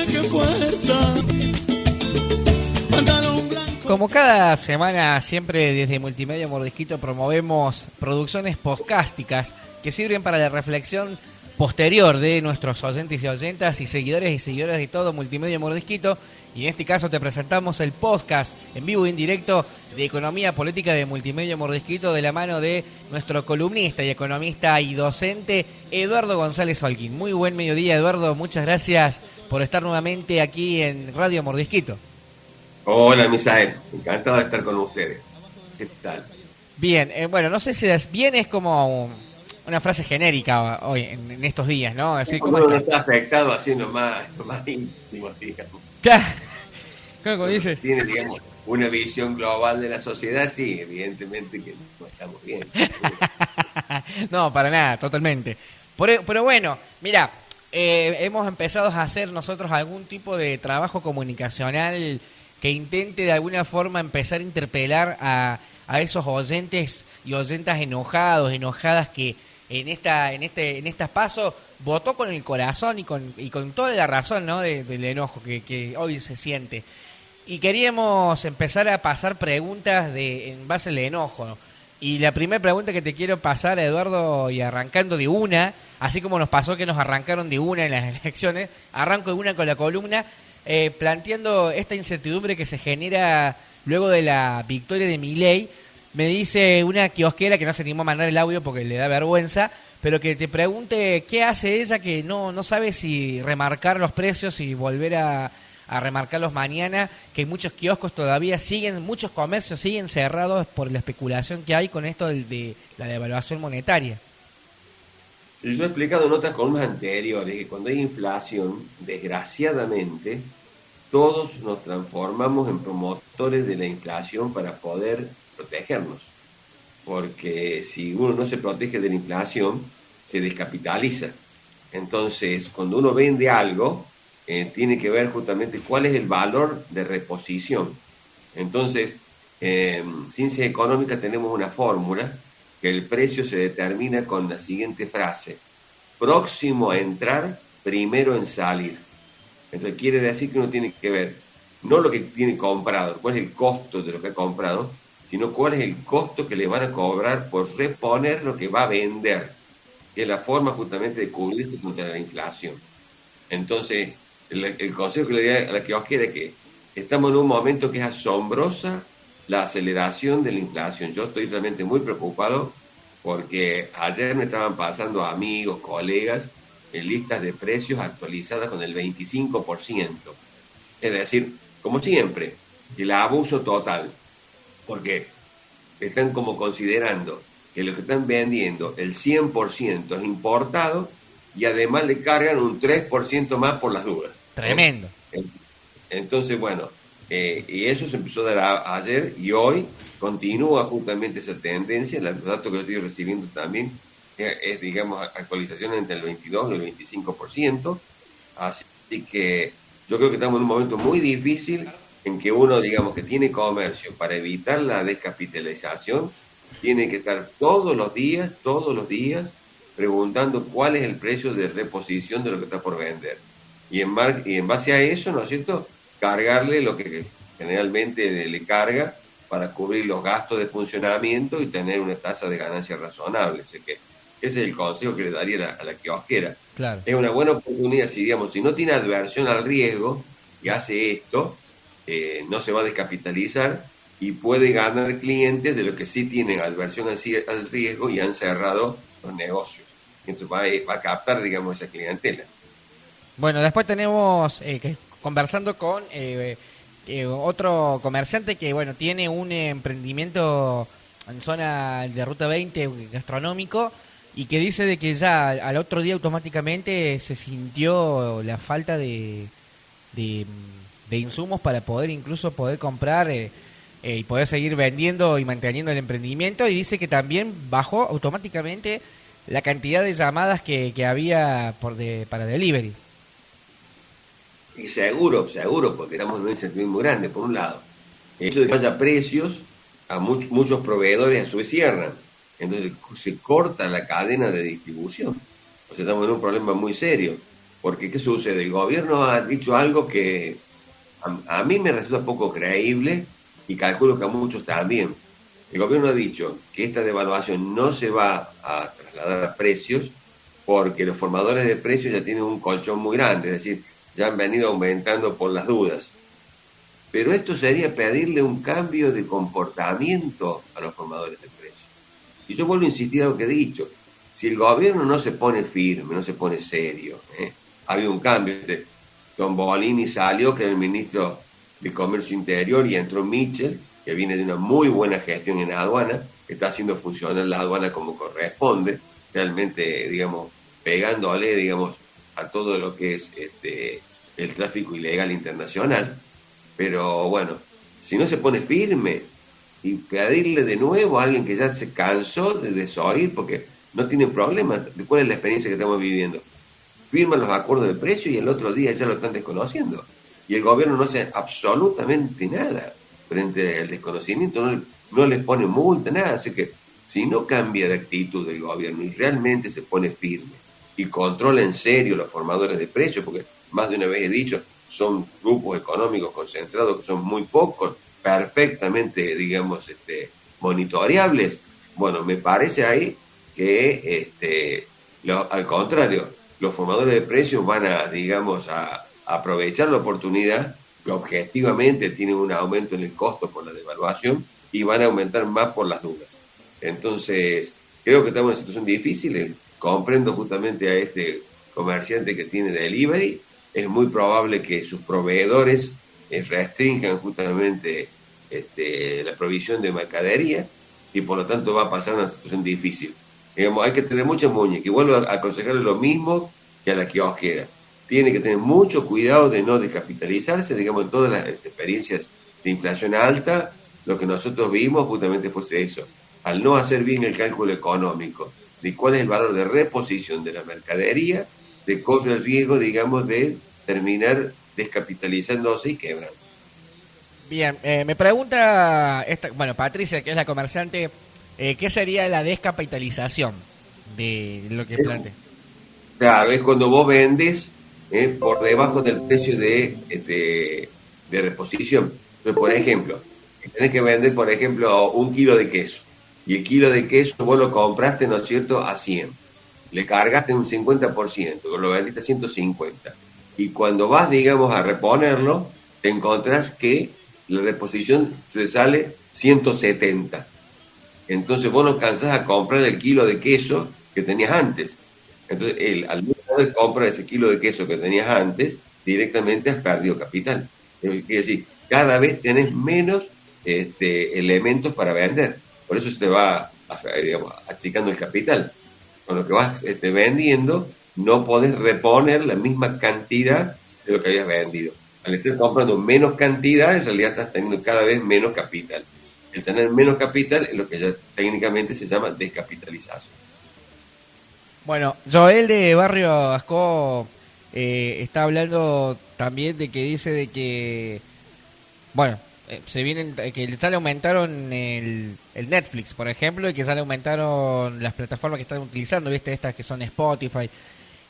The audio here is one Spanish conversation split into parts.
qué fuerza. Pantalón blanco. Como cada semana, siempre desde Multimedia Mordisquito promovemos producciones podcásticas que sirven para la reflexión posterior de nuestros oyentes y oyentas y seguidores de todo Multimedia Mordisquito. Y en este caso te presentamos el podcast en vivo y en directo de Economía Política de Multimedia Mordisquito de la mano de nuestro columnista y economista y docente Eduardo González Holguín. Muy buen mediodía, Eduardo. Muchas gracias por estar nuevamente aquí en Radio Mordisquito. Hola, Misael. Encantado de estar con ustedes. ¿Qué tal? Bien, bueno, no sé si bien es como una frase genérica hoy, en estos días, ¿no? Así como uno no está afectado así lo más íntimo, digamos. ¿Cómo dice? Tiene, digamos, una visión global de la sociedad, sí, evidentemente que no estamos bien. No, para nada, totalmente. Pero bueno, mira, hemos empezado a hacer nosotros algún tipo de trabajo comunicacional que intente de alguna forma empezar a interpelar a esos oyentes y oyentas enojadas que en estas pasos votó con el corazón y con toda la razón, ¿no? del enojo que hoy se siente. Y queríamos empezar a pasar preguntas en base al enojo, ¿no? Y la primera pregunta que te quiero pasar, Eduardo, y arrancando de una, así como nos pasó que nos arrancaron de una en las elecciones, arranco de una con la columna, planteando esta incertidumbre que se genera luego de la victoria de Milei. Me dice una kiosquera que no se animó a mandar el audio porque le da vergüenza, pero que te pregunte qué hace ella que no sabe si remarcar los precios y volver a remarcarlos mañana, que muchos kioscos todavía muchos comercios siguen cerrados por la especulación que hay con esto de la devaluación monetaria. Sí, yo he explicado en otras columnas anteriores que cuando hay inflación, desgraciadamente, todos nos transformamos en promotores de la inflación para poder protegernos, porque si uno no se protege de la inflación, se descapitaliza. Entonces, cuando uno vende algo, tiene que ver justamente cuál es el valor de reposición. Entonces, en ciencia económica tenemos una fórmula que el precio se determina con la siguiente frase: próximo a entrar, primero en salir. Entonces quiere decir que uno tiene que ver no lo que tiene comprado, cuál es el costo de lo que ha comprado, sino cuál es el costo que le van a cobrar por reponer lo que va a vender, que es la forma justamente de cubrirse contra la inflación. Entonces, el consejo que le doy a la kiosquera es que estamos en un momento que es asombrosa la aceleración de la inflación. Yo estoy realmente muy preocupado porque ayer me estaban pasando amigos, colegas, en listas de precios actualizadas con el 25%. Es decir, como siempre, el abuso total, porque están como considerando que lo que están vendiendo, el 100% es importado y además le cargan un 3% más por las dudas. Tremendo. Entonces, bueno, y eso se empezó a dar ayer y hoy continúa justamente esa tendencia. Los datos que yo estoy recibiendo también es, digamos, actualización entre el 22 y el 25%. Así que yo creo que estamos en un momento muy difícil en que uno, digamos, que tiene comercio, para evitar la descapitalización, tiene que estar todos los días, preguntando cuál es el precio de reposición de lo que está por vender. Y en base a eso, ¿no es cierto?, cargarle lo que generalmente le carga para cubrir los gastos de funcionamiento y tener una tasa de ganancia razonable. Así que ese es el consejo que le daría a la kiosquera. Claro. Es una buena oportunidad, si no tiene adversión al riesgo y hace esto, no se va a descapitalizar y puede ganar clientes de los que sí tienen adversión al riesgo y han cerrado los negocios. Entonces va a captar, digamos, esa clientela. Bueno, después tenemos conversando con otro comerciante que, bueno, tiene un emprendimiento en zona de Ruta 20 gastronómico y que dice de que ya al otro día automáticamente se sintió la falta de insumos para incluso poder comprar y poder seguir vendiendo y manteniendo el emprendimiento, y dice que también bajó automáticamente la cantidad de llamadas que había para delivery. Y seguro, porque estamos en un incertidumbre muy grande, por un lado. El hecho de que haya precios, a muchos proveedores a su vez cierran. Entonces se corta la cadena de distribución. O sea, estamos en un problema muy serio. Porque, ¿qué sucede? El gobierno ha dicho algo que a mí me resulta poco creíble y calculo que a muchos también. El gobierno ha dicho que esta devaluación no se va a trasladar a precios porque los formadores de precios ya tienen un colchón muy grande, es decir, ya han venido aumentando por las dudas. Pero esto sería pedirle un cambio de comportamiento a los formadores de precios. Y yo vuelvo a insistir a lo que he dicho. Si el gobierno no se pone firme, no se pone serio, ha habido un cambio. Don Bolini salió, que era el ministro de Comercio Interior, y entró Mitchell, que viene de una muy buena gestión en aduana, que está haciendo funcionar la aduana como corresponde, realmente, digamos, pegándole, digamos, a todo lo que es el tráfico ilegal internacional. Pero bueno, si no se pone firme y pedirle de nuevo a alguien que ya se cansó de desoír, porque no tiene problema, ¿cuál es la experiencia que estamos viviendo? Firman los acuerdos de precio y el otro día ya lo están desconociendo. Y el gobierno no hace absolutamente nada frente al desconocimiento, no les pone multa, nada. Así que si no cambia de actitud el gobierno y realmente se pone firme y controla en serio los formadores de precios, porque más de una vez he dicho, son grupos económicos concentrados que son muy pocos, perfectamente, digamos, monitoreables. Bueno, me parece ahí que al contrario, los formadores de precios van a, digamos, a aprovechar la oportunidad que objetivamente tienen un aumento en el costo por la devaluación y van a aumentar más por las dudas. Entonces, creo que estamos en una situación difícil. Comprendo justamente a este comerciante que tiene delivery. Es muy probable que sus proveedores restrinjan justamente la provisión de mercadería y por lo tanto va a pasar una situación difícil. Digamos, hay que tener mucha muñeca. Y vuelvo a aconsejarle lo mismo que a la kiosquera. Tiene que tener mucho cuidado de no descapitalizarse. Digamos, en todas las experiencias de inflación alta, lo que nosotros vimos justamente fue eso. Al no hacer bien el cálculo económico de cuál es el valor de reposición de la mercadería, de corre el riesgo, digamos, de terminar descapitalizándose y quebrando. Bien, me pregunta, bueno, Patricia, que es la comerciante, ¿qué sería la descapitalización de lo que plantea? Claro, es cuando vos vendes por debajo del precio de reposición. Entonces, por ejemplo, tenés que vender, por ejemplo, 1 kilo de queso. Y el kilo de queso vos lo compraste, ¿no es cierto?, a 100. Le cargaste un 50%, lo vendiste a 150. Y cuando vas, digamos, a reponerlo, te encontrás que la reposición se sale 170. Entonces vos no alcanzás a comprar el kilo de queso que tenías antes. Entonces, al no poder comprar ese kilo de queso que tenías antes, directamente has perdido capital. Quiere decir, cada vez tenés menos elementos para vender. Por eso se te va, digamos, achicando el capital. Con lo que vas vendiendo, no podés reponer la misma cantidad de lo que habías vendido. Al estar comprando menos cantidad, en realidad estás teniendo cada vez menos capital. El tener menos capital es lo que ya técnicamente se llama descapitalización. Bueno, Joel de Barrio Ascó está hablando también de que dice de que, bueno, se vienen, que ya le aumentaron el Netflix, por ejemplo, y que ya le aumentaron las plataformas que están utilizando, ¿viste? Estas que son Spotify.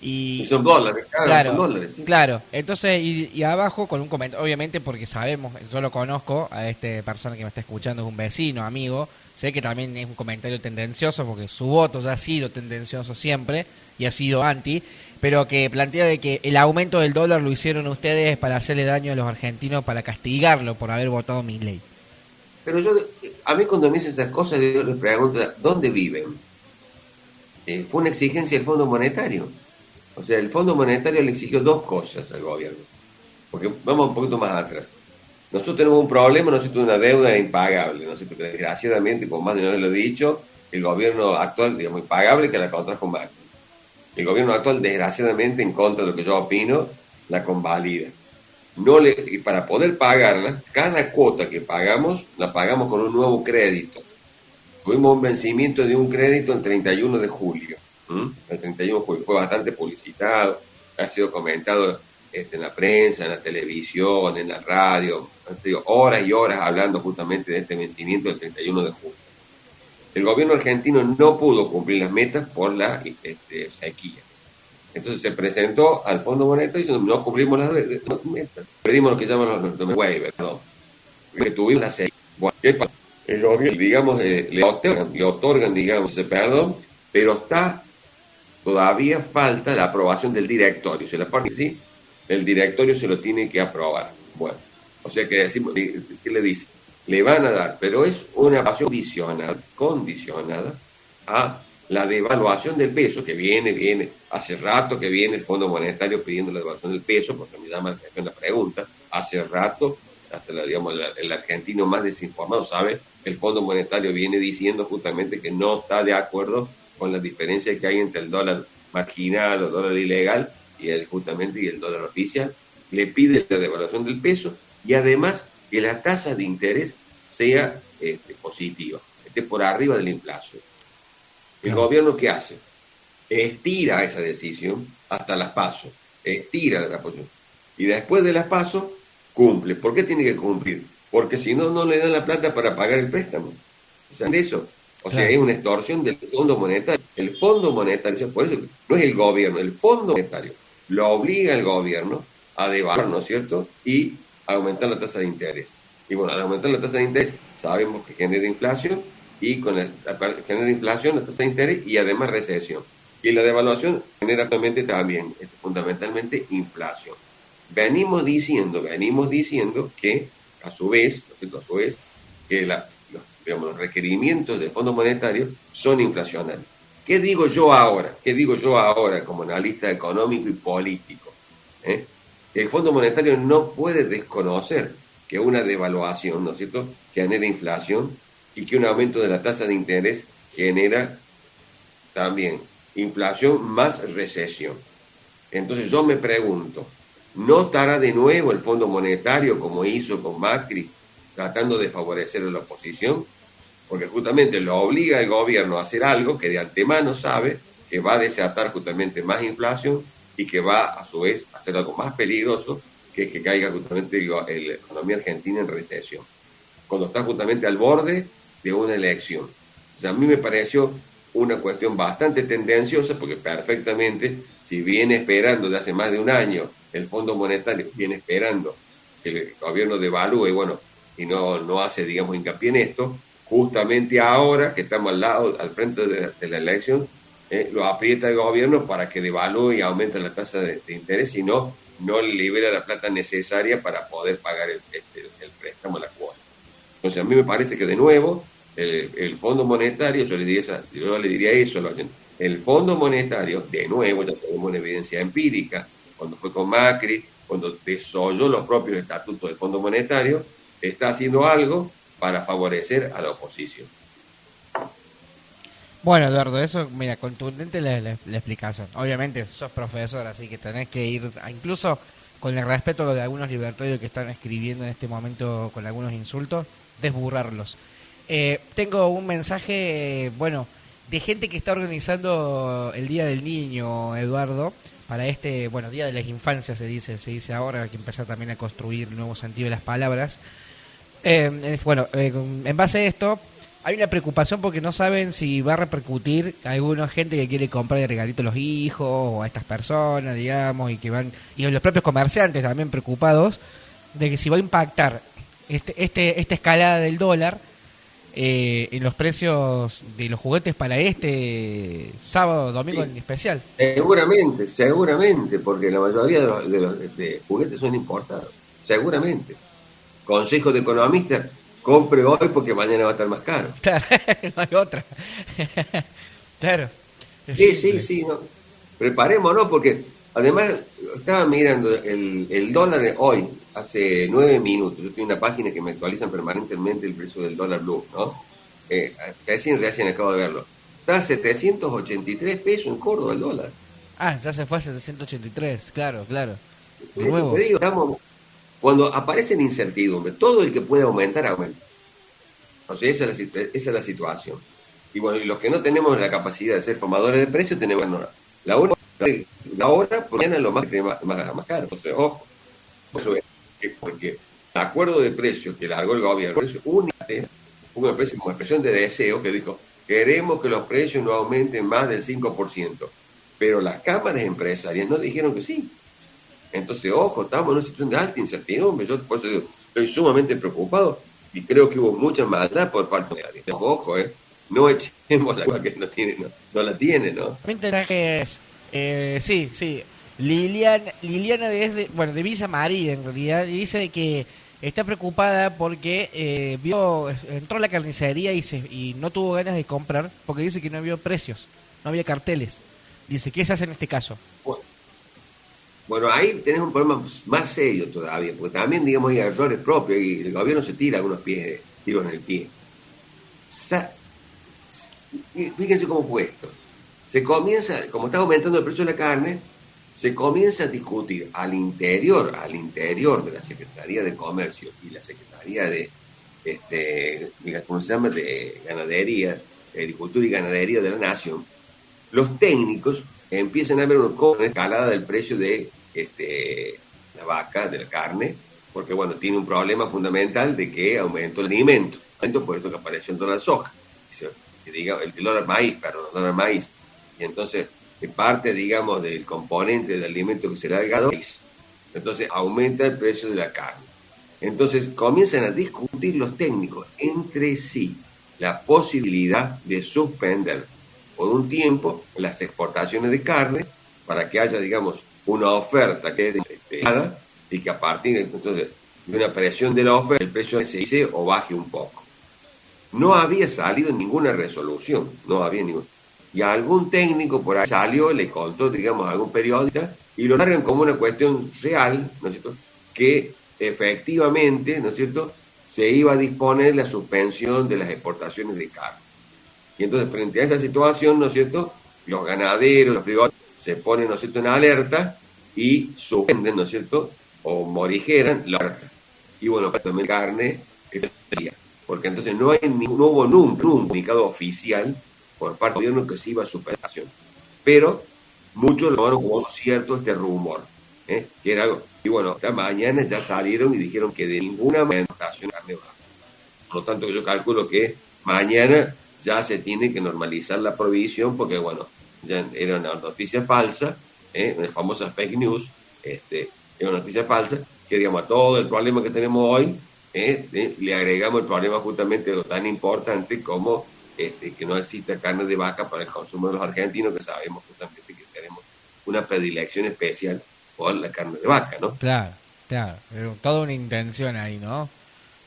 Y son dólares, claro, son dólares. Sí. Claro, entonces, y abajo con un comentario, obviamente porque sabemos, yo lo conozco, a esta persona que me está escuchando es un vecino, amigo, sé que también es un comentario tendencioso porque su voto ya ha sido tendencioso siempre y ha sido anti, pero que plantea de que el aumento del dólar lo hicieron ustedes para hacerle daño a los argentinos, para castigarlo por haber votado Milei. Pero a mí cuando me dicen esas cosas, yo les pregunto, ¿dónde viven? Fue una exigencia del Fondo Monetario. O sea, el Fondo Monetario le exigió dos cosas al gobierno. Porque vamos un poquito más atrás. Nosotros tenemos un problema, nosotros una deuda impagable, nosotros que desgraciadamente, como más de una vez lo he dicho, el gobierno actual, digamos, impagable que la contrajo Macri. El gobierno actual, desgraciadamente, en contra de lo que yo opino, la convalida. Y para poder pagarla, cada cuota que pagamos, la pagamos con un nuevo crédito. Tuvimos un vencimiento de un crédito el 31 de julio. El 31 de julio fue bastante publicitado, ha sido comentado en la prensa, en la televisión, en la radio, horas y horas hablando justamente de este vencimiento del 31 de julio. El gobierno argentino no pudo cumplir las metas por la sequía. Entonces se presentó al Fondo Monetario diciendo, no cumplimos las metas, perdimos lo que llaman los waivers, perdón, que tuvimos la serie. Bueno, ¿qué pasa? El gobierno, digamos, le otorgan, digamos, ese perdón, pero todavía falta la aprobación del directorio. Si la parte sí, el directorio se lo tiene que aprobar. Bueno, o sea que decimos, ¿qué le dice? Le van a dar, pero es una aprobación condicionada a la devaluación del peso, que viene, hace rato que viene el Fondo Monetario pidiendo la devaluación del peso, por eso me llama la pregunta, hace rato, hasta el argentino más desinformado sabe, el Fondo Monetario viene diciendo justamente que no está de acuerdo con la diferencia que hay entre el dólar marginal o dólar ilegal y el dólar oficial, le pide la devaluación del peso y además que la tasa de interés sea positiva, esté por arriba de la inflación. ¿El gobierno qué hace? Estira esa decisión hasta las PASO, estira la posición. Y después de las PASO, cumple. ¿Por qué tiene que cumplir? Porque si no, no le dan la plata para pagar el préstamo. O sea, de eso. O sea, es una extorsión del Fondo Monetario. El Fondo Monetario, por eso no es el gobierno, el Fondo Monetario lo obliga al gobierno a devaluar, ¿no es cierto? Y a aumentar la tasa de interés. Y bueno, al aumentar la tasa de interés, sabemos que genera inflación, y genera inflación, la tasa de interés y además recesión. Y la devaluación genera actualmente también, fundamentalmente, inflación. Venimos diciendo que, a su vez, que los requerimientos del Fondo Monetario son inflacionarios. ¿Qué digo yo ahora como analista económico y político? El Fondo Monetario no puede desconocer que una devaluación, ¿no es cierto?, genera inflación y que un aumento de la tasa de interés genera también inflación más recesión. Entonces yo me pregunto, ¿no estará de nuevo el Fondo Monetario como hizo con Macri, tratando de favorecer a la oposición? Porque justamente lo obliga el gobierno a hacer algo que de antemano sabe que va a desatar justamente más inflación y que va a su vez a hacer algo más peligroso, que es que caiga justamente la economía argentina en recesión, cuando está justamente al borde de una elección. O sea, a mí me pareció una cuestión bastante tendenciosa, porque perfectamente, si viene esperando de hace más de un año, el Fondo Monetario viene esperando que el gobierno devalúe, y no hace, digamos, hincapié en esto, justamente ahora que estamos al frente de la elección, lo aprieta el gobierno para que devalúe y aumente la tasa de interés, y no le libera la plata necesaria para poder pagar el préstamo, la cuota. Entonces, a mí me parece que de nuevo el Fondo Monetario, yo le diría eso, el Fondo Monetario, de nuevo, ya tenemos una evidencia empírica, cuando fue con Macri, cuando desoyó los propios estatutos del Fondo Monetario, está haciendo algo para favorecer a la oposición. Bueno, Eduardo, eso, mira, contundente la explicación. Obviamente sos profesor, así que tenés que ir, incluso con el respeto de algunos libertarios que están escribiendo en este momento con algunos insultos, desburrarlos. Tengo un mensaje, de gente que está organizando el Día del Niño, Eduardo, para Día de las Infancias se dice ahora, hay que empezar también a construir nuevo sentido de las palabras. En base a esto, hay una preocupación porque no saben si va a repercutir a alguna gente que quiere comprar de regalito a los hijos o a estas personas, digamos, y los propios comerciantes también preocupados de que si va a impactar esta escalada del dólar en los precios de los juguetes para este sábado, domingo en especial. Seguramente, porque la mayoría de los juguetes son importados, seguramente. Consejo de economistas, compre hoy porque mañana va a estar más caro. Claro, no hay otra. Claro. Sí, no. Preparémonos, porque además estaba mirando el dólar hoy, hace 9 minutos. Yo tengo una página que me actualizan permanentemente el precio del dólar blue, ¿no? Recién acabo de verlo. Está a 783 pesos en Córdoba el dólar. Ya se fue a 783, claro. De nuevo. Te digo, cuando aparece la incertidumbre, todo el que puede aumentar, aumenta. O sea, esa es la situación. Y bueno, y los que no tenemos la capacidad de ser formadores de precios, tenemos la hora, por mañana lo más caro. Entonces, ojo, eso es porque el acuerdo de precios que largó el gobierno es una expresión de deseo que dijo, queremos que los precios no aumenten más del 5%. pero las cámaras empresariales nos dijeron que sí. Entonces, ojo, estamos en una situación de alta incertidumbre. Yo por eso digo, estoy sumamente preocupado y creo que hubo mucha maldad por parte de alguien. Ojo, no echemos la culpa que no tiene, no la tiene, ¿no? Sí, sí. Liliana bueno, de Villa María en realidad, y dice que está preocupada porque entró a la carnicería y no tuvo ganas de comprar porque dice que no había precios, no había carteles. Dice, ¿qué se hace en este caso? Bueno, ahí tenés un problema más serio todavía, porque también, digamos, hay errores propios y el gobierno se tira algunos tiros en el pie. Fíjense cómo fue esto. Se comienza, como está aumentando el precio de la carne, se comienza a discutir al interior de la Secretaría de Comercio y la Secretaría de, ¿cómo se llama?, de Ganadería, Agricultura y Ganadería de la Nación. Los técnicos empiezan a ver una escalada del precio de la vaca, de la carne, porque bueno, tiene un problema fundamental de que aumentó el alimento, por esto que apareció el dólar soja, el dólar maíz, y entonces parte, digamos, del componente del alimento que se le ha agregado, entonces aumenta el precio de la carne. Entonces comienzan a discutir los técnicos entre sí la posibilidad de suspender por un tiempo las exportaciones de carne para que haya, digamos, una oferta que es y que a partir entonces de una presión de la oferta el precio se dice o baje un poco. No había salido ninguna resolución, no había ningún. Y algún técnico por ahí salió, le contó, digamos, a algún periodista y lo largan como una cuestión real, ¿no es cierto?, que efectivamente, ¿no es cierto?, se iba a disponer la suspensión de las exportaciones de carne. Y entonces, frente a esa situación, ¿no es cierto?, los ganaderos, los frigoríficos, se ponen, ¿no es cierto?, en alerta y suspenden, ¿no es cierto?, o morigeran la alerta. Y bueno, para tomar carne, porque entonces no hubo nunca un comunicado oficial por parte del gobierno que se iba a suspender. Pero muchos lo tomaron como cierto este rumor, que era algo. Y bueno, esta mañana ya salieron y dijeron que de ninguna manera carne baja. Por lo tanto, yo calculo que mañana ya se tiene que normalizar la prohibición, porque bueno, ya era una noticia falsa, una famosa fake news, era una noticia falsa, que digamos a todo el problema que tenemos hoy, le agregamos el problema justamente de lo tan importante como que no exista carne de vaca para el consumo de los argentinos, que sabemos justamente que tenemos una predilección especial por la carne de vaca, ¿no? Claro, claro, toda una intención ahí, ¿no?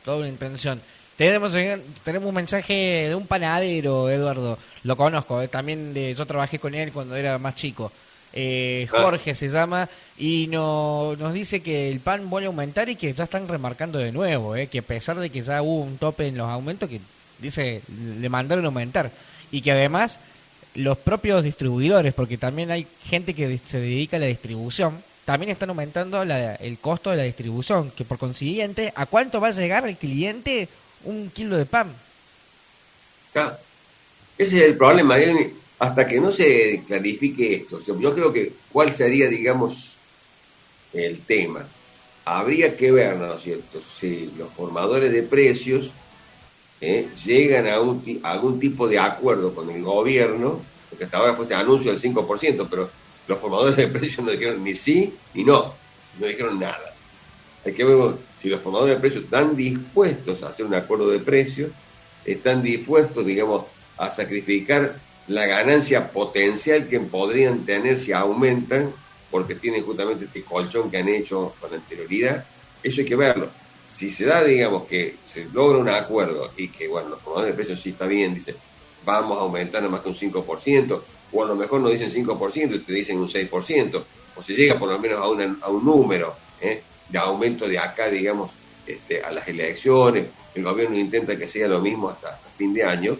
Toda una intención. Tenemos un mensaje de un panadero, Eduardo, lo conozco, también yo trabajé con él cuando era más chico. Jorge se llama y nos dice que el pan vuelve a aumentar y que ya están remarcando de nuevo, que a pesar de que ya hubo un tope en los aumentos, que dice le mandaron a aumentar y que además los propios distribuidores, porque también hay gente que se dedica a la distribución, también están aumentando el costo de la distribución, que por consiguiente, ¿a cuánto va a llegar el cliente un kilo de pan? Claro. Ese es el problema, hasta que no se clarifique esto. O sea, yo creo que cuál sería, digamos, el tema. Habría que ver, ¿no es cierto?, si los formadores de precios llegan a algún tipo de acuerdo con el gobierno, porque hasta ahora fue ese anuncio del 5%, pero los formadores de precios no dijeron ni sí ni no dijeron nada. Hay que ver si los formadores de precios están dispuestos a hacer un acuerdo de precios, están dispuestos, digamos, a sacrificar la ganancia potencial que podrían tener si aumentan, porque tienen justamente este colchón que han hecho con anterioridad. Eso hay que verlo. Si se da, digamos, que se logra un acuerdo y que, bueno, los formadores de precios sí está bien, dicen, vamos a aumentar nada más que un 5%, o a lo mejor no dicen 5% y te dicen un 6%, o se llega por lo menos a un número de aumento de acá, digamos, a las elecciones. El gobierno intenta que sea lo mismo hasta fin de año.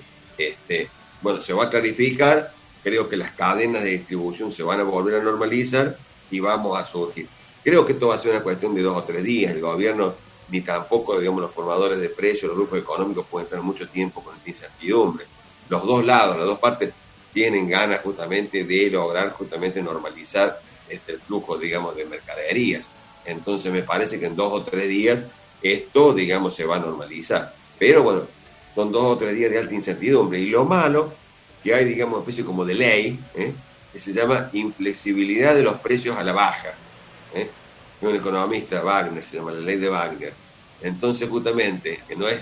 Bueno, se va a clarificar, creo que las cadenas de distribución se van a volver a normalizar y vamos a surgir. Creo que esto va a ser una cuestión de 2 o 3 días. El gobierno ni tampoco, digamos, los formadores de precios, los grupos económicos pueden estar mucho tiempo con esta incertidumbre. Los dos lados, las dos partes tienen ganas justamente de lograr justamente normalizar el flujo, digamos, de mercaderías. Entonces me parece que en 2 o 3 días esto, digamos, se va a normalizar. Pero bueno, son 2 o 3 días de alta incertidumbre. Y lo malo, que hay, digamos, una especie como de ley, que se llama inflexibilidad de los precios a la baja. ¿Eh? Un economista, Wagner, se llama la ley de Wagner. Entonces, justamente, que no es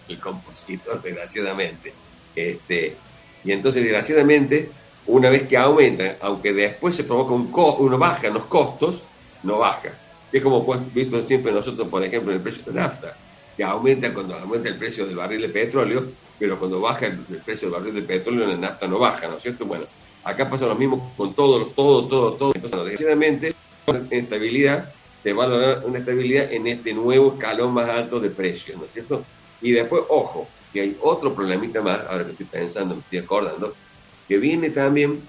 el compositor, desgraciadamente. Y entonces, desgraciadamente, una vez que aumenta, aunque después se provoca uno baja en los costos, no baja. Es como visto siempre nosotros, por ejemplo, en el precio de nafta, que aumenta cuando aumenta el precio del barril de petróleo, pero cuando baja el precio del barril de petróleo, la nafta no baja, ¿no es cierto? Bueno, acá pasa lo mismo con todo. Entonces, desgraciadamente, estabilidad, se va a lograr una estabilidad en este nuevo escalón más alto de precios, ¿no es cierto? Y después, ojo, que hay otro problemita más, ahora que estoy pensando, me estoy acordando, que viene también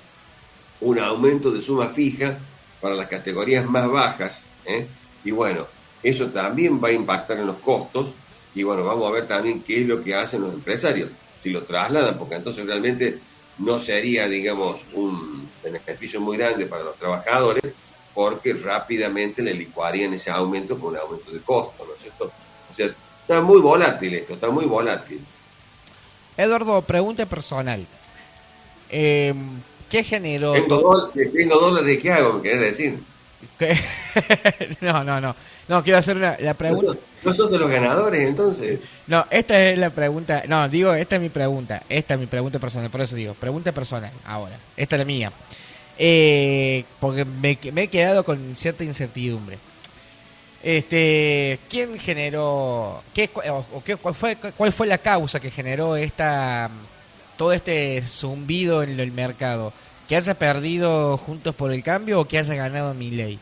un aumento de suma fija para las categorías más bajas, ¿eh? Y bueno, eso también va a impactar en los costos, y bueno, vamos a ver también qué es lo que hacen los empresarios, si lo trasladan, porque entonces realmente no sería, digamos, un beneficio muy grande para los trabajadores, porque rápidamente le licuarían ese aumento con un aumento de costo, ¿no es cierto? O sea, está muy volátil esto, está muy volátil. Eduardo, pregunta personal. ¿Qué generó? Tengo dólares, ¿qué hago? ¿Me querés decir? ¿Qué? No. No, quiero hacer la pregunta. ¿No sos de los ganadores, entonces? No, esta es la pregunta. No, digo, esta es mi pregunta. Esta es mi pregunta personal. Por eso digo, pregunta personal. Ahora, esta es la mía. Porque me he quedado con cierta incertidumbre. ¿Quién generó? ¿Cuál fue la causa que generó todo este zumbido en el mercado? ¿Que haya perdido Juntos por el Cambio o que haya ganado Milei?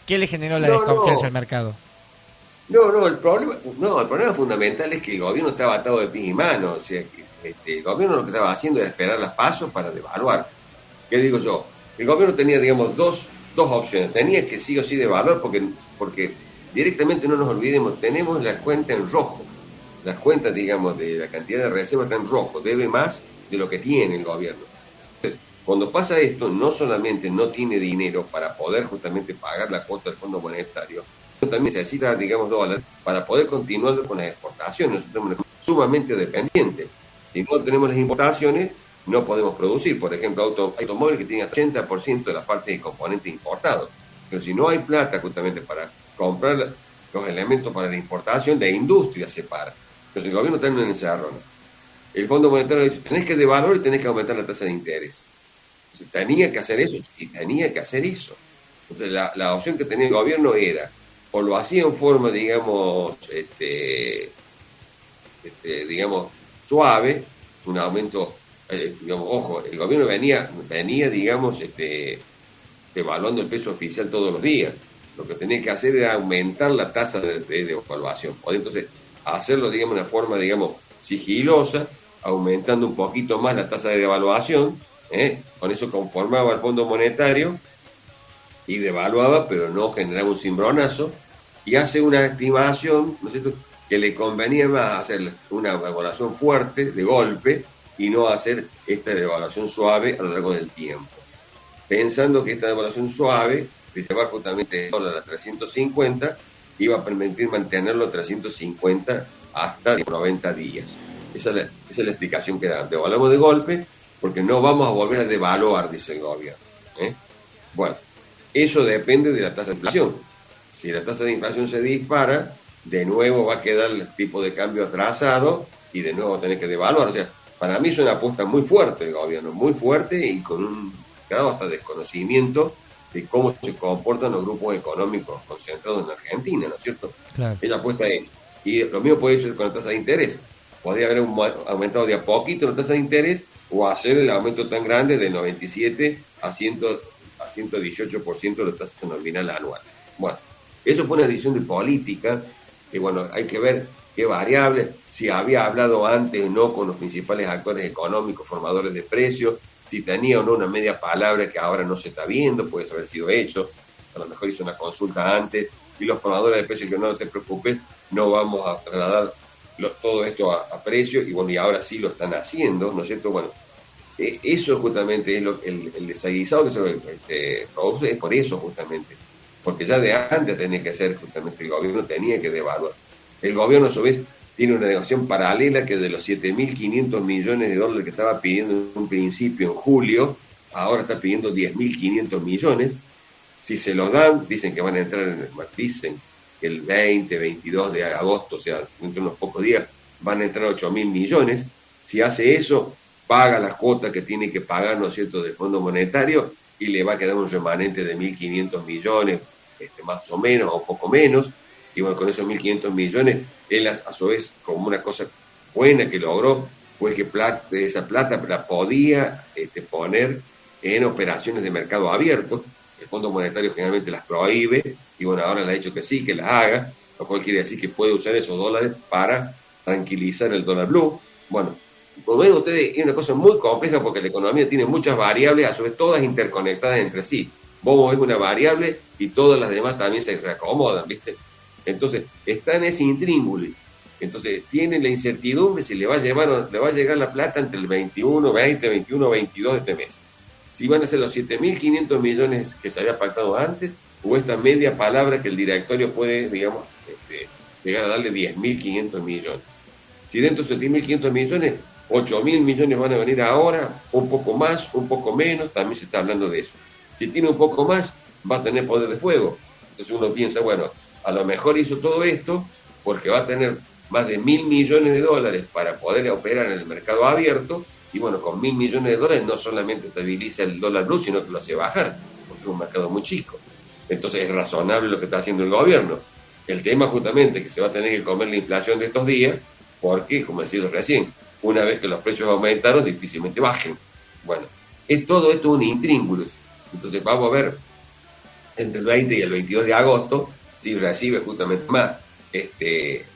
¿Qué le generó la desconfianza al mercado? El problema fundamental es que el gobierno estaba atado de pies y manos. O sea, que el gobierno lo que estaba haciendo era esperar las pasos para devaluar. ¿Qué digo yo? El gobierno tenía, digamos, dos opciones. Tenía que sí o sí devaluar porque directamente, no nos olvidemos, tenemos la cuenta en rojo. Las cuentas, digamos, de la cantidad de reservas están en rojo. Debe más de lo que tiene el gobierno. Cuando pasa esto, no solamente no tiene dinero para poder justamente pagar la cuota del Fondo Monetario, sino también necesita, digamos, dólares para poder continuar con las exportaciones. Nosotros somos sumamente dependientes. Si no tenemos las importaciones, no podemos producir. Por ejemplo, automóvil que tiene 80% de las partes y componentes importados. Pero si no hay plata justamente para comprar los elementos para la importación, la industria se para. Entonces el gobierno está en una encerrona. El Fondo Monetario ha dicho, tenés que devaluar y tenés que aumentar la tasa de interés. Tenía que hacer eso, sí, tenía que hacer eso. Entonces la opción que tenía el gobierno era, o lo hacía en forma, digamos, digamos, suave, un aumento, digamos, ojo, el gobierno venía, digamos, devaluando el peso oficial todos los días. Lo que tenía que hacer era aumentar la tasa de devaluación. O entonces hacerlo, digamos, de una forma, digamos, sigilosa, aumentando un poquito más la tasa de devaluación. Con eso conformaba el Fondo Monetario y devaluaba, pero no generaba un cimbronazo, y hace una estimación, ¿no es cierto?, que le convenía más hacer una devaluación fuerte, de golpe, y no hacer esta devaluación suave a lo largo del tiempo. Pensando que esta devaluación suave, de llevar justamente el dólar a 350, iba a permitir mantenerlo a 350 hasta 90 días. Esa es la explicación que da. Devaluamos de golpe, porque no vamos a volver a devaluar, dice el gobierno. Bueno, eso depende de la tasa de inflación. Si la tasa de inflación se dispara, de nuevo va a quedar el tipo de cambio atrasado y de nuevo tener que devaluar. O sea, para mí es una apuesta muy fuerte del gobierno, muy fuerte y con un grado hasta desconocimiento de cómo se comportan los grupos económicos concentrados en Argentina, ¿no es cierto? Claro. Esa apuesta es. Y lo mismo puede ser con la tasa de interés. Podría haber aumentado de a poquito la tasa de interés o hacer el aumento tan grande de 97 a 118% de la tasa nominal anual. Bueno, eso fue una decisión de política, que bueno, hay que ver qué variables, si había hablado antes o no con los principales actores económicos, formadores de precios, si tenía o no una media palabra que ahora no se está viendo, puede haber sido hecho, a lo mejor hizo una consulta antes, y los formadores de precios que no te preocupes, no vamos a trasladar todo esto a precio, y bueno, y ahora sí lo están haciendo, ¿no es cierto? Bueno, eso justamente es el desaguisado que se produce, es por eso justamente, porque ya de antes tenía que ser justamente, el gobierno tenía que devaluar. El gobierno a su vez tiene una negociación paralela que de los 7.500 millones de dólares que estaba pidiendo en un principio en julio, ahora está pidiendo 10.500 millones. Si se los dan, dicen que van a entrar dicen que el 22 de agosto, o sea, dentro de unos pocos días, van a entrar 8.000 millones. Si hace eso, paga las cuotas que tiene que pagar, ¿no es cierto?, del Fondo Monetario, y le va a quedar un remanente de 1.500 millones, más o menos, o un poco menos. Y bueno, con esos 1.500 millones, él a su vez, como una cosa buena que logró, fue que esa plata la podía poner en operaciones de mercado abierto. El Fondo Monetario generalmente las prohíbe, y bueno, ahora le ha dicho que sí, que las haga, lo cual quiere decir que puede usar esos dólares para tranquilizar el dólar blue. Bueno, como ven ustedes, es una cosa muy compleja porque la economía tiene muchas variables, a su vez todas interconectadas entre sí. Vos movés una variable y todas las demás también se reacomodan, ¿viste? Entonces, está en ese intríngulis. Entonces, tienen la incertidumbre si le va a llegar la plata entre el 21, 20, 21, 22 de este mes. Si van a ser los 7.500 millones que se había pactado antes, o esta media palabra que el directorio puede, digamos, llegar a darle 10.500 millones. Si dentro de 7.500 millones, 8.000 millones van a venir ahora, un poco más, un poco menos, también se está hablando de eso. Si tiene un poco más, va a tener poder de fuego. Entonces uno piensa, bueno, a lo mejor hizo todo esto porque va a tener más de 1.000 millones de dólares para poder operar en el mercado abierto, y bueno, con 1.000 millones de dólares no solamente estabiliza el dólar blue, sino que lo hace bajar, porque es un mercado muy chico. Entonces es razonable lo que está haciendo el gobierno. El tema justamente es que se va a tener que comer la inflación de estos días, porque, como decía recién, una vez que los precios aumentaron, difícilmente bajen. Bueno, es todo esto un intríngulis. Entonces vamos a ver entre el 20 y el 22 de agosto si recibe justamente más.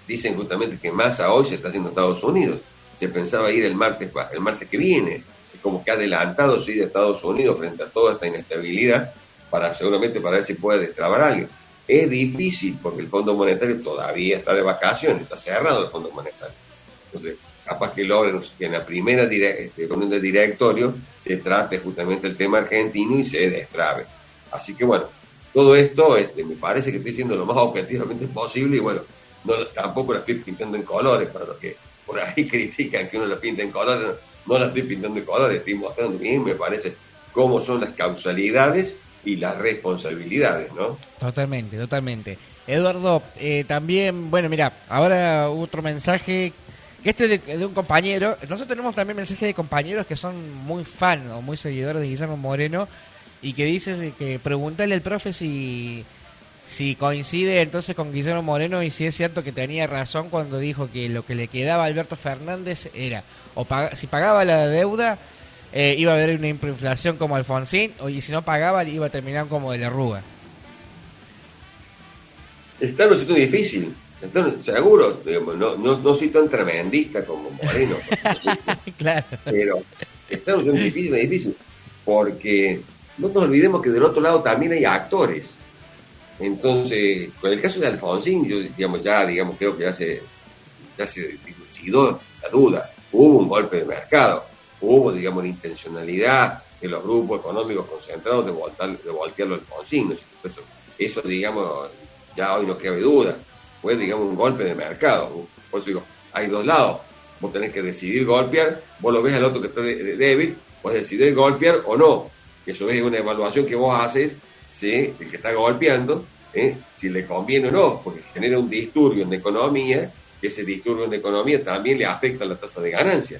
Dicen justamente que Massa hoy se está haciendo Estados Unidos. Se pensaba ir el martes que viene. Es como que ha adelantado su ida a Estados Unidos frente a toda esta inestabilidad, seguramente para ver si puede destrabar algo. Es difícil porque el Fondo Monetario todavía está de vacaciones, está cerrado el Fondo Monetario. Entonces, capaz que logren que en la primera reunión del directorio se trate justamente el tema argentino y se destrabe. Así que bueno, todo esto me parece que estoy siendo lo más objetivamente posible, y bueno, tampoco la estoy pintando en colores, para los que por ahí critican que uno la pinta en colores, no la estoy pintando en colores, estoy mostrando bien, me parece, cómo son las causalidades y las responsabilidades, ¿no? Totalmente, totalmente. Eduardo, también, bueno, mira, ahora otro mensaje, que de un compañero. Nosotros tenemos también mensajes de compañeros que son muy fan o muy seguidores de Guillermo Moreno, y que dice que preguntarle al profe si coincide entonces con Guillermo Moreno, y si es cierto que tenía razón cuando dijo que lo que le quedaba a Alberto Fernández era, si pagaba la deuda, iba a haber una hiperinflación como Alfonsín, y si no pagaba iba a terminar como de la Rúa. Está en una situación difícil, seguro, digamos, no soy tan tremendista como Moreno, Claro. pero está en una situación difícil, porque no nos olvidemos que del otro lado también hay actores. Entonces, con el caso de Alfonsín, yo creo que ya se dilucidó la duda. Hubo un golpe de mercado, hubo, digamos, una intencionalidad de los grupos económicos concentrados de voltearlo al Alfonsín, ¿no? Eso, digamos, ya hoy no cabe duda. Fue, digamos, un golpe de mercado. Por eso digo, hay dos lados. Vos tenés que decidir golpear, vos lo ves al otro que está débil, vos decidís golpear o no. Eso es una evaluación que vos haces, ¿sí? El que está golpeando, si le conviene o no, porque genera un disturbio en la economía, que ese disturbio en la economía también le afecta a la tasa de ganancia.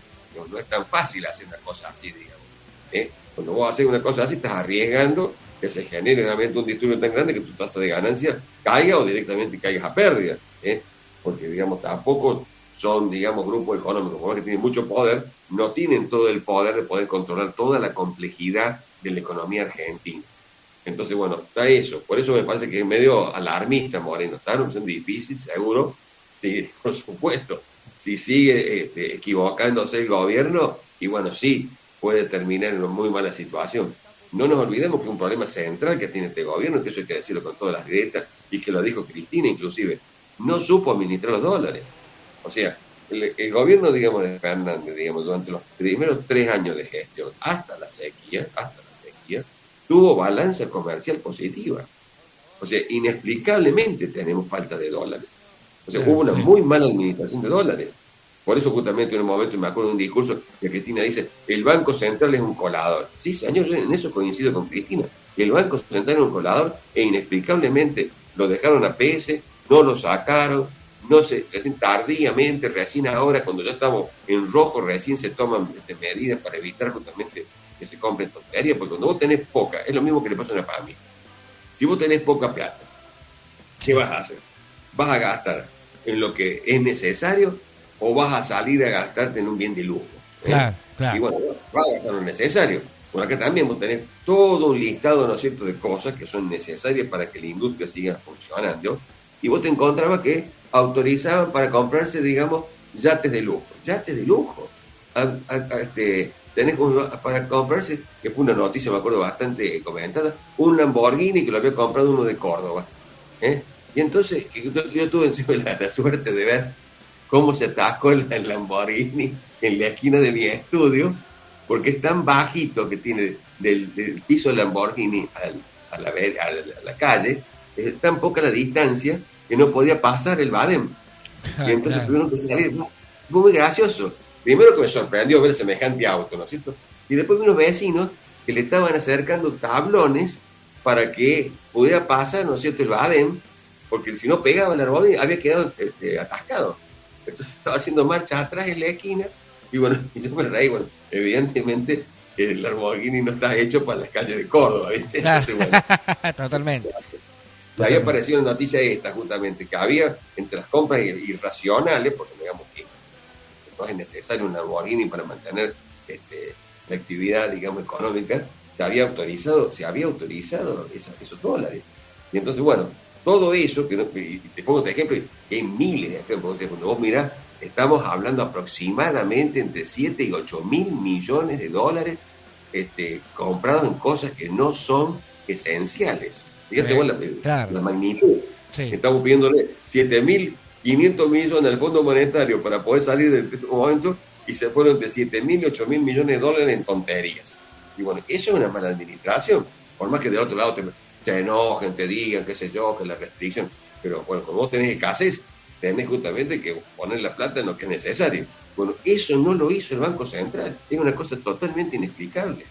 No es tan fácil hacer una cosa así, digamos. Cuando vos haces una cosa así, estás arriesgando que se genere realmente un disturbio tan grande que tu tasa de ganancia caiga o directamente caigas a pérdida. Porque, digamos, tampoco son, digamos, grupos económicos, como que tienen mucho poder, no tienen todo el poder de poder controlar toda la complejidad de la economía argentina. Entonces, bueno, está eso. Por eso me parece que es medio alarmista Moreno. Está en una situación difícil, seguro. Sí, por supuesto. Si sigue equivocándose el gobierno, y bueno, sí, puede terminar en una muy mala situación. No nos olvidemos que un problema central que tiene este gobierno, que eso hay que decirlo con todas las grietas, y que lo dijo Cristina inclusive, no supo administrar los dólares. O sea, el gobierno, digamos, de Fernández, digamos, durante los primeros 3 años de gestión, hasta la sequía, tuvo balanza comercial positiva. O sea, inexplicablemente tenemos falta de dólares. O sea, hubo una muy mala administración de dólares. Por eso justamente en un momento me acuerdo de un discurso que Cristina dice, el Banco Central es un colador. Sí, señor, yo en eso coincido con Cristina. El Banco Central es un colador e inexplicablemente lo dejaron a PS, no lo sacaron, no se, recién tardíamente, recién ahora, cuando ya estamos en rojo, recién se toman medidas para evitar justamente que se compren tonterías, porque cuando vos tenés poca, es lo mismo que le pasa a una familia. Si vos tenés poca plata, ¿qué vas a hacer? ¿Vas a gastar en lo que es necesario o vas a salir a gastarte en un bien de lujo? Claro, Y claro. bueno, vas a gastar lo necesario. Bueno, acá también vos tenés todo un listado, ¿no es cierto?, de cosas que son necesarias para que la industria siga funcionando. Y vos te encontrabas que autorizaban para comprarse, digamos, yates de lujo. Yates de lujo. Tenés para comprarse, que fue una noticia, me acuerdo, bastante comentada, un Lamborghini que lo había comprado uno de Córdoba. ¿eh? Y entonces yo tuve encima la suerte de ver cómo se atascó el Lamborghini en la esquina de mi estudio, porque es tan bajito que tiene del piso del Lamborghini a la calle, es tan poca la distancia que no podía pasar el badem. Y entonces Claro. tuvieron que salir. Fue muy gracioso. Primero que me sorprendió ver semejante auto, ¿no es cierto? Y después unos vecinos que le estaban acercando tablones para que pudiera pasar, ¿no es cierto?, el badem, porque si no pegaba el Lamborghini había quedado atascado. Entonces estaba haciendo marcha atrás en la esquina y bueno, y yo me reí, bueno, evidentemente el Lamborghini no está hecho para las calles de Córdoba, ¿viste? Claro. Entonces, bueno, Totalmente. le había Totalmente. aparecido una noticia esta justamente, que había entre las compras irracionales, porque digamos que no es necesario un Lamborghini para mantener la actividad, digamos, económica, se había autorizado esos dólares. Y entonces, bueno, todo eso, y te pongo este ejemplo, y hay miles de ejemplos, cuando vos mirás, estamos hablando aproximadamente entre 7 y 8 mil millones de dólares comprados en cosas que no son esenciales. Fíjate vos Claro. la magnitud. Sí. Estamos pidiéndole 7.500 millones al Fondo Monetario para poder salir de este momento y se fueron de 7.000 y 8.000 millones de dólares en tonterías. Y bueno, eso es una mala administración. Por más que del otro lado te enojen, te digan, qué sé yo, que la restricción. Pero bueno, como vos tenés escasez, tenés justamente que poner la plata en lo que es necesario. Bueno, eso no lo hizo el Banco Central. Es una cosa totalmente inexplicable.